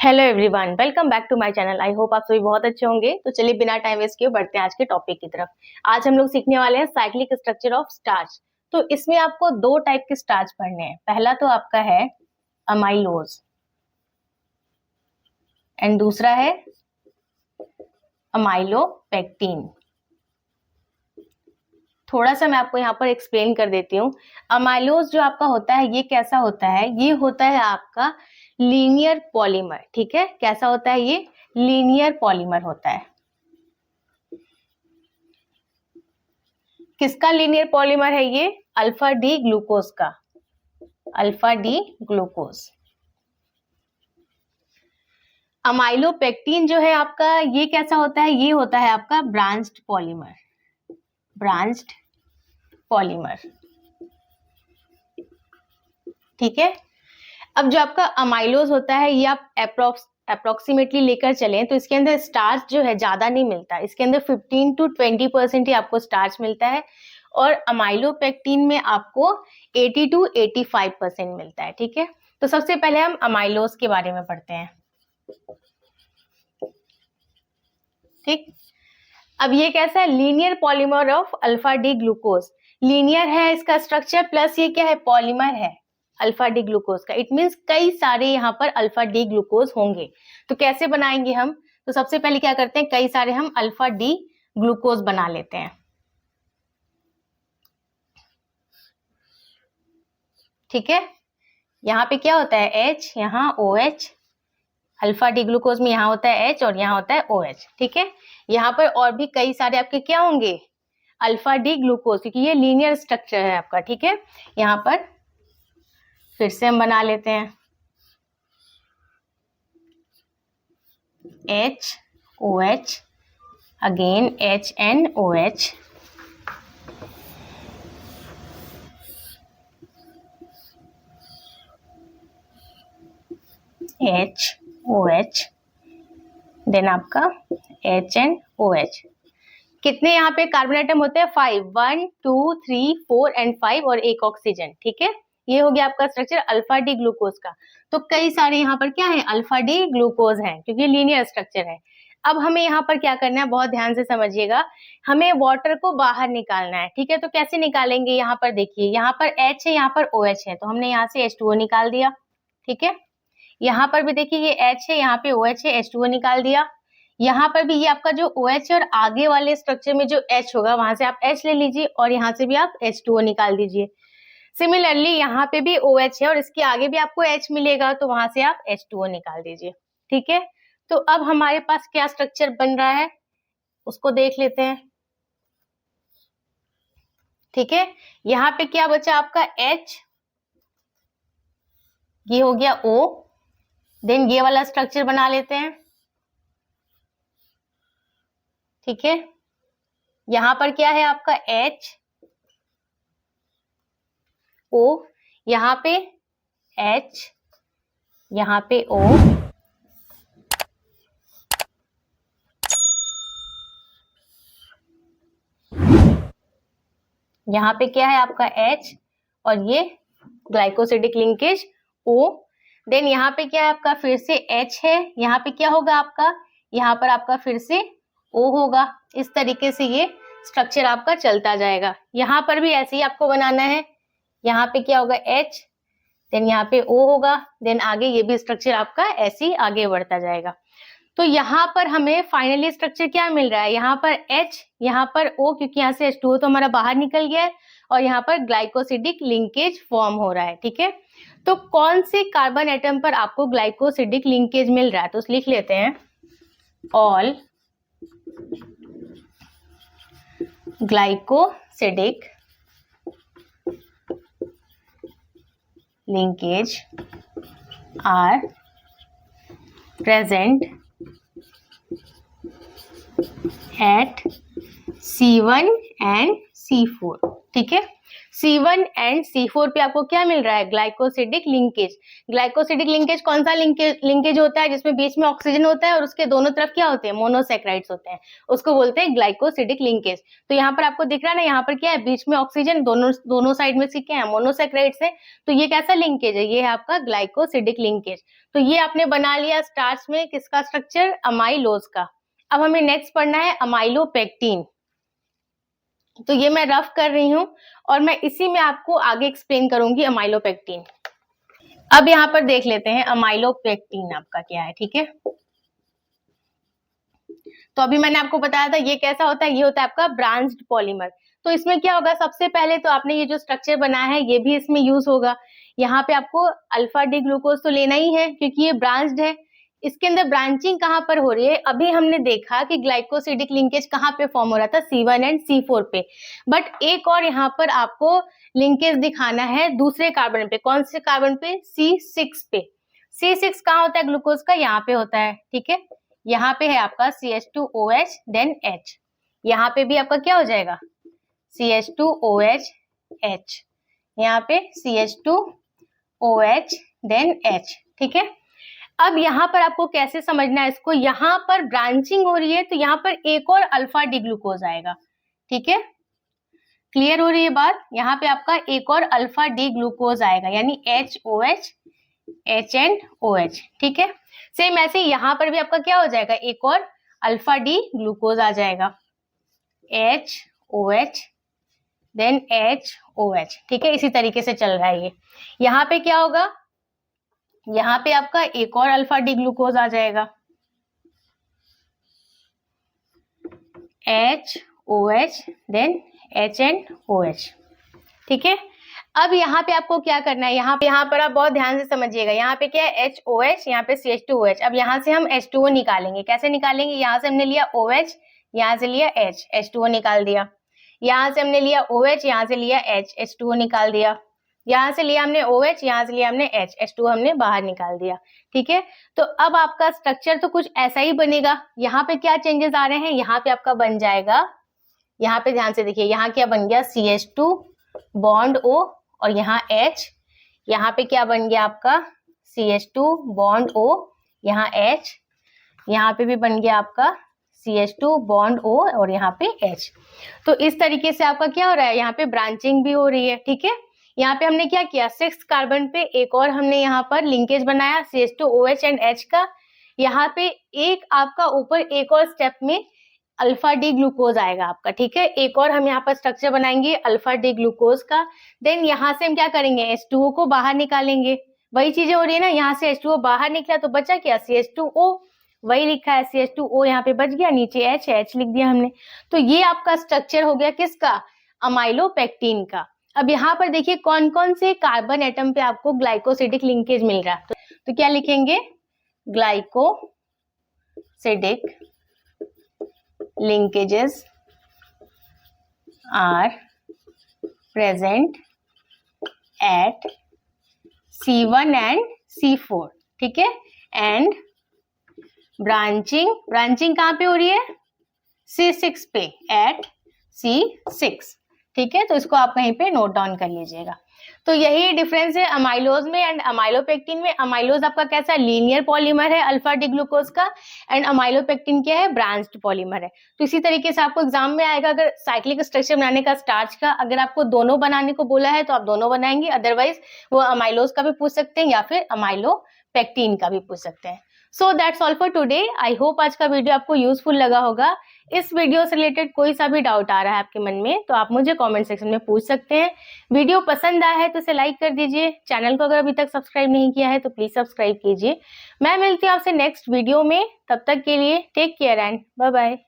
Hello everyone, welcome back to my channel. I hope आप सभी बहुत अच्छे होंगे। तो चलिए बिना टाइम वेस्ट किए बढ़ते हैं आज के टॉपिक की तरफ। आज हम लोग सीखने वाले हैं साइक्लिक स्ट्रक्चर ऑफ स्टार्च। तो इसमें आपको दो टाइप के स्टार्च पढ़ने हैं। पहला तो आपका है अमाइलोज एंड दूसरा है अमाइलोपेक्टिन। थोड़ा सा मैं आपको यहाँ पर एक्सप्लेन कर देती हूँ। अमाइलोज जो आपका होता है ये कैसा होता है, ये होता है आपका लीनियर पॉलीमर। ठीक है, कैसा होता है ये? लीनियर पॉलीमर होता है। किसका लीनियर पॉलीमर है ये? अल्फा डी ग्लूकोज का, अल्फा डी ग्लूकोज। अमाइलोपेक्टिन जो है आपका ये कैसा होता है? ये होता है आपका ब्रांच्ड पॉलीमर, ब्रांच्ड पॉलीमर। ठीक है, अब जो आपका अमाइलोज होता है ये आप अप्रोक्सीमेटली लेकर चलें तो इसके अंदर स्टार्च जो है ज्यादा नहीं मिलता। इसके अंदर 15 to 20% ही आपको स्टार्च मिलता है और अमाइलोपेक्टिन में आपको 80 to 85% मिलता है। ठीक है, तो सबसे पहले हम अमाइलोज के बारे में पढ़ते हैं। ठीक, अब ये कैसा है? Linear polymer of alpha D glucose. Linear है इसका स्ट्रक्चर, प्लस ये क्या है? पॉलीमर है अल्फा डी ग्लूकोज का। इट मीन्स कई सारे यहाँ पर अल्फा डी ग्लूकोज होंगे। तो कैसे बनाएंगे हम? तो सबसे पहले क्या करते हैं, कई सारे हम अल्फा डी ग्लूकोज बना लेते हैं। ठीक है, यहाँ पे क्या होता है? H, यहाँ OH। अल्फा डी ग्लूकोज में यहाँ होता है H और यहाँ होता है OH। ठीक है, यहाँ पर और भी कई सारे आपके क्या होंगे? अल्फा डी ग्लूकोज, क्योंकि ये लीनियर स्ट्रक्चर है आपका। ठीक है, यहाँ पर फिर से हम बना लेते हैं H OH, again H and OH, H OH, then आपका H and OH। कितने यहाँ पे कार्बन एटम होते हैं? 5, 1 2 3 4 एंड 5 और एक ऑक्सीजन। ठीक है, ये हो गया आपका स्ट्रक्चर अल्फा डी ग्लूकोज का। तो कई सारे यहाँ पर क्या है? अल्फा डी ग्लूकोज है, क्योंकि लीनियर स्ट्रक्चर है। अब हमें यहाँ पर क्या करना है, बहुत ध्यान से समझिएगा। हमें वाटर को बाहर निकालना है। ठीक है, तो कैसे निकालेंगे? यहाँ पर देखिए, यहाँ पर H है, यहाँ पर OH है, तो हमने यहाँ से H2O निकाल दिया। ठीक है, यहाँ पर भी देखिए ये H है, यहाँ पे OH है, H2O निकाल दिया। यहाँ पर भी ये आपका जो OH है और आगे वाले स्ट्रक्चर में जो H होगा वहां से आप H ले लीजिए और यहाँ से भी आप H2O निकाल दीजिए। सिमिलरली यहाँ पे भी OH है और इसके आगे भी आपको H मिलेगा, तो वहां से आप H2O निकाल दीजिए। ठीक है, तो अब हमारे पास क्या स्ट्रक्चर बन रहा है उसको देख लेते हैं। ठीक है, यहाँ पे क्या बचा आपका? H, ये हो गया O, देन ये वाला स्ट्रक्चर बना लेते हैं। ठीक है, यहाँ पर क्या है आपका? H O, यहाँ पे H, यहाँ पे O, यहाँ पे क्या है आपका? H और ये ग्लाइकोसिडिक लिंकेज O। देन यहाँ पे क्या है आपका? फिर से H है, यहाँ पे क्या होगा आपका? यहाँ पर आपका फिर से O होगा। इस तरीके से ये स्ट्रक्चर आपका चलता जाएगा। यहाँ पर भी ऐसे ही आपको बनाना है। यहाँ पे क्या होगा? H, देन यहाँ पे O होगा, देन आगे ये भी स्ट्रक्चर आपका ऐसे ही आगे बढ़ता जाएगा। तो यहाँ पर हमें फाइनली स्ट्रक्चर क्या मिल रहा है? यहाँ पर H, यहाँ पर O, क्योंकि यहाँ से H2O तो हमारा बाहर निकल गया है और यहाँ पर ग्लाइकोसिडिक लिंकेज फॉर्म हो रहा है। ठीक है, तो कौन से कार्बन एटम पर आपको ग्लाइकोसिडिक लिंकेज मिल रहा है? तो लिख लेते हैं all glycosidic linkage are present at C1 and C4। ठीक है, C1 एंड C4 पे आपको क्या मिल रहा है? Glycosidic linkage. ग्लाइकोसिडिक लिंकेज कौन सा लिंकेज होता है? जिसमें बीच में ऑक्सीजन होता है और उसके दोनों तरफ क्या होते हैं? मोनोसैकेराइड्स होते हैं, उसको बोलते हैं ग्लाइकोसिडिक लिंकेज। तो यहाँ पर आपको दिख रहा है ना, यहाँ पर क्या है? बीच में ऑक्सीजन, दोनों साइड में क्या है? मोनोसैकेराइड्स है। तो ये कैसा लिंकेज है? ये है आपका ग्लाइकोसिडिक लिंकेज। तो ये आपने बना लिया स्टार्च में किसका स्ट्रक्चर? अमाइलोज का। अब हमें नेक्स्ट पढ़ना है अमाइलोपेक्टिन। तो ये मैं रफ कर रही हूं और मैं इसी में आपको आगे एक्सप्लेन करूंगी अमाइलोपेक्टिन। अब यहाँ पर देख लेते हैं अमाइलोपेक्टिन आपका क्या है, ठीक है। तो अभी मैंने आपको बताया था ये कैसा होता है, ये होता है आपका ब्रांच्ड पॉलीमर। तो इसमें क्या होगा? सबसे पहले तो आपने ये जो स्ट्रक्चर बनाया है ये भी इसमें यूज होगा। यहाँ पे आपको अल्फा डी ग्लूकोज तो लेना ही है क्योंकि ये ब्रांच्ड है। इसके अंदर ब्रांचिंग कहाँ पर हो रही है? अभी हमने देखा कि ग्लाइकोसिडिक लिंकेज कहाँ पे फॉर्म हो रहा था? C1 एंड C4 पे। बट एक और यहाँ पर आपको लिंकेज दिखाना है दूसरे कार्बन पे। कौन से कार्बन पे? C6 पे। C6 कहाँ होता है ग्लूकोज का? यहाँ पे होता है, ठीक है। यहाँ पे है आपका CH2OH देन H। यहाँ पे भी आपका क्या हो जाएगा? CH2OH H। यहाँ पे CH2OH देन H, ठीक है। अब यहाँ पर आपको कैसे समझना है इसको? यहाँ पर ब्रांचिंग हो रही है तो यहाँ पर एक और अल्फा डी ग्लूकोज आएगा, ठीक है। क्लियर हो रही है बात? यहाँ पे आपका एक और अल्फा डी ग्लूकोज आएगा यानी HOH H एंड OH, ठीक है। सेम ऐसे यहाँ पर भी आपका क्या हो जाएगा? एक और अल्फा डी ग्लूकोज आ जाएगा, HOH देन HOH, ठीक है। इसी तरीके से चल रहा है ये। यहाँ पे क्या होगा? यहाँ पे आपका एक और अल्फा डी ग्लूकोज आ जाएगा, HOH then H and OH, ठीक है। अब यहाँ पे आपको क्या करना है? यहाँ पर आप बहुत ध्यान से समझिएगा। यहाँ पे क्या है? HOH, यहाँ पे CH2OH। अब यहाँ से हम H2O निकालेंगे। कैसे निकालेंगे? यहाँ से हमने लिया OH, यहाँ से लिया H, H2O निकाल दिया। यहाँ से हमने लिया OH, यहाँ से लिया H, H2O निकाल दिया। यहाँ से लिया हमने OH, यहाँ से लिया हमने H, H2O हमने बाहर निकाल दिया, ठीक है। तो अब आपका स्ट्रक्चर तो कुछ ऐसा ही बनेगा। यहाँ पे क्या चेंजेस आ रहे हैं? यहाँ पे आपका बन जाएगा, यहाँ पे ध्यान से देखिए, यहाँ क्या बन गया? CH2 बॉन्ड O और यहाँ H। यहाँ पे क्या बन गया आपका? CH2 बॉन्ड O, यहाँ H। यहाँ पे भी बन गया आपका CH2 बॉन्ड O और यहाँ पे H। तो इस तरीके से आपका क्या हो रहा है? यहाँ पे ब्रांचिंग भी हो रही है, ठीक है। यहाँ पे हमने क्या किया? 6 कार्बन पे एक और हमने यहाँ पर लिंकेज बनाया CH2OH एंड H का। यहाँ पे एक आपका ऊपर एक और स्टेप में अल्फा डी ग्लूकोज आएगा आपका, ठीक है। एक और हम यहाँ पर स्ट्रक्चर बनाएंगे अल्फा डी ग्लूकोज का। देन यहाँ से हम क्या करेंगे? H2O को बाहर निकालेंगे। वही चीजें हो रही है ना, यहाँ से H2O बाहर निकला तो बचा क्या? CH2O, वही लिखा है CH2O, यहाँ पे बच गया, नीचे H लिख दिया हमने। तो ये आपका स्ट्रक्चर हो गया किसका? अमाइलोपेक्टिन का। अब यहाँ पर देखिए कौन कौन से कार्बन एटम पे आपको ग्लाइकोसिडिक लिंकेज मिल रहा है। तो क्या लिखेंगे? Glycosidic linkages are present at C1 and C4, ठीक है। एंड ब्रांचिंग कहाँ पे हो रही है? C6 पे, एट C6, ठीक है। तो इसको आप कहीं पे नोट डाउन कर लीजिएगा। तो यही डिफरेंस है अमाइलोज में एंड अमाइलोपेक्टिन में। अमाइलोज आपका कैसा? लीनियर पॉलीमर है अल्फा डी ग्लूकोज का, एंड अमाइलोपेक्टिन क्या है? ब्रांच्ड पॉलीमर है। तो इसी तरीके से आपको एग्जाम में आएगा, अगर साइक्लिक स्ट्रक्चर बनाने का स्टार्च का अगर आपको दोनों बनाने को बोला है तो आप दोनों बनाएंगे, अदरवाइज वो अमाइलोज का भी पूछ सकते हैं या फिर अमाइलोपेक्टिन का भी पूछ सकते हैं। So that's all for today. I hope आज का वीडियो आपको यूजफुल लगा होगा। इस वीडियो से रिलेटेड कोई सा भी डाउट आ रहा है आपके मन में तो आप मुझे कमेंट सेक्शन में पूछ सकते हैं। वीडियो पसंद आया है तो इसे लाइक कर दीजिए। चैनल को अगर अभी तक सब्सक्राइब नहीं किया है तो प्लीज सब्सक्राइब कीजिए। मैं मिलती हूँ आपसे नेक्स्ट वीडियो में, तब तक के लिए take care and bye bye.